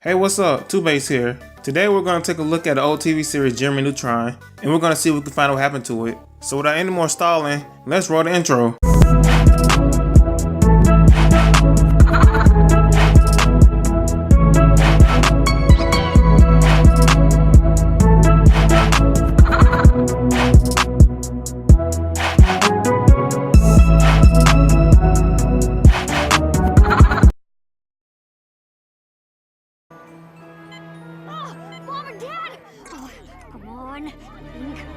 Hey, what's up? Two Base here. Today we're going to take a look at the old TV series Jimmy Neutron, and we're going to see if we can find out what happened to it. So without any more stalling, let's roll the intro.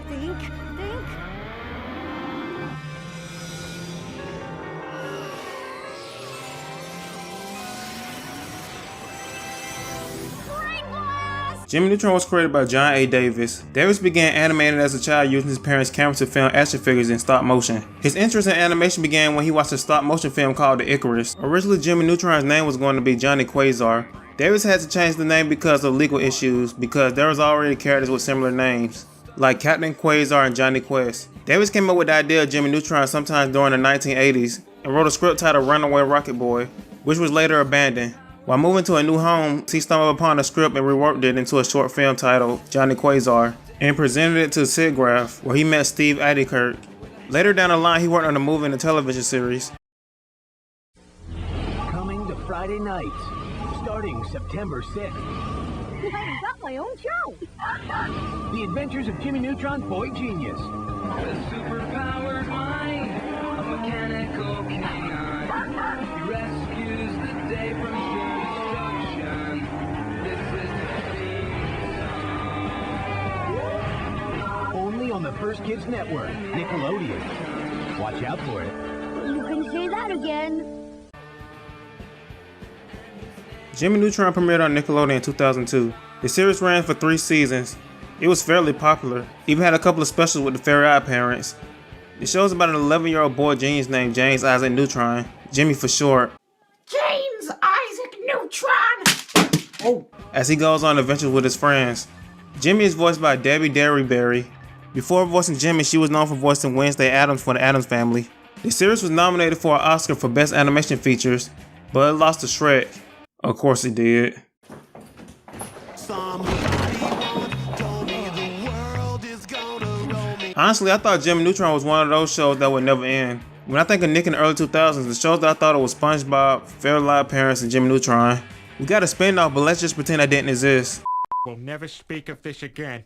Think. Jimmy Neutron was created by John A. Davis. Davis began animating as a child using his parents' camera to film action figures in stop motion. His interest in animation began when he watched a stop motion film called The Icarus. Originally, Jimmy Neutron's name was going to be Johnny Quasar. Davis had to change the name because of legal issues, because there was already characters with similar names, like Captain Quasar and Johnny Quest. Davis came up with the idea of Jimmy Neutron sometime during the 1980s and wrote a script titled Runaway Rocketboy, which was later abandoned. While moving to a new home, he stumbled upon a script and reworked it into a short film titled Johnny Quasar and presented it to SIGGRAPH, where he met Steve Oedekerk. Later down the line, he worked on a movie and a television series. Coming to Friday nights, starting September 6th. I've got my own show. The Adventures of Jimmy Neutron, Boy Genius. A superpowered mind, a mechanical canine. He rescues the day from destruction. This is the theme song. Only on the First Kids Network, Nickelodeon. Watch out for it. You can say that again. Jimmy Neutron premiered on Nickelodeon in 2002. The series ran for 3 seasons. It was fairly popular, even had a couple of specials with the Fairy Odd parents. The show is about an 11-year-old boy genius named James Isaac Neutron, Jimmy for short. James Isaac Neutron! As he goes on adventures with his friends. Jimmy is voiced by Debbie Derryberry. Before voicing Jimmy, she was known for voicing Wednesday Addams for the Addams Family. The series was nominated for an Oscar for Best Animation Features, but it lost to Shrek. Of course it did. Honestly, I thought Jimmy Neutron was one of those shows that would never end. When I think of Nick in the early 2000s, the shows that I thought of was SpongeBob, Fairly Odd Parents, and Jimmy Neutron. We got a spin-off, but let's just pretend that didn't exist. We'll never speak of this again.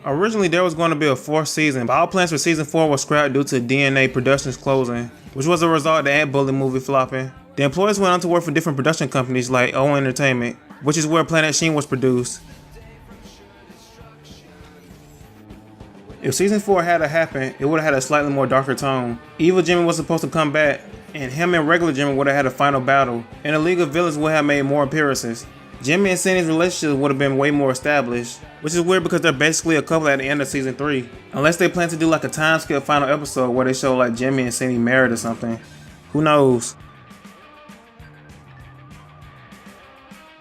Originally, there was going to be a 4th season, but all plans for season 4 were scrapped due to DNA Productions closing, which was a result of the Ant Bully movie flopping. The employees went on to work for different production companies like O Entertainment, which is where Planet Sheen was produced. If season 4 had to happen, it would have had a slightly more darker tone. Evil Jimmy was supposed to come back, and him and regular Jimmy would have had a final battle, and the League of Villains would have made more appearances. Jimmy and Cindy's relationship would have been way more established, which is weird because they're basically a couple at the end of season 3. Unless they plan to do like a time skip final episode where they show like Jimmy and Cindy married or something. Who knows?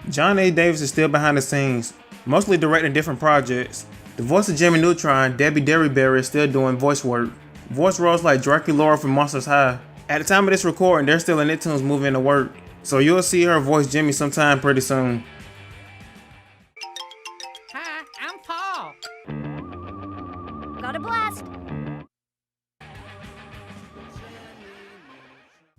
John A. Davis is still behind the scenes, mostly directing different projects. The voice of Jimmy Neutron, Debbie Derryberry, is still doing voice work. Voice roles like Draculaura from Monsters High. At the time of this recording, they're still in Nicktoons moving to work, so you'll see her voice Jimmy sometime pretty soon. Hi, I'm Paul. Got a blast.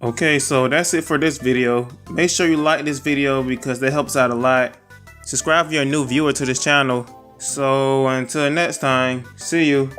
Okay, so that's it for this video. Make sure you like this video because that helps out a lot. Subscribe if you're a new viewer to this channel. So until next time, see you.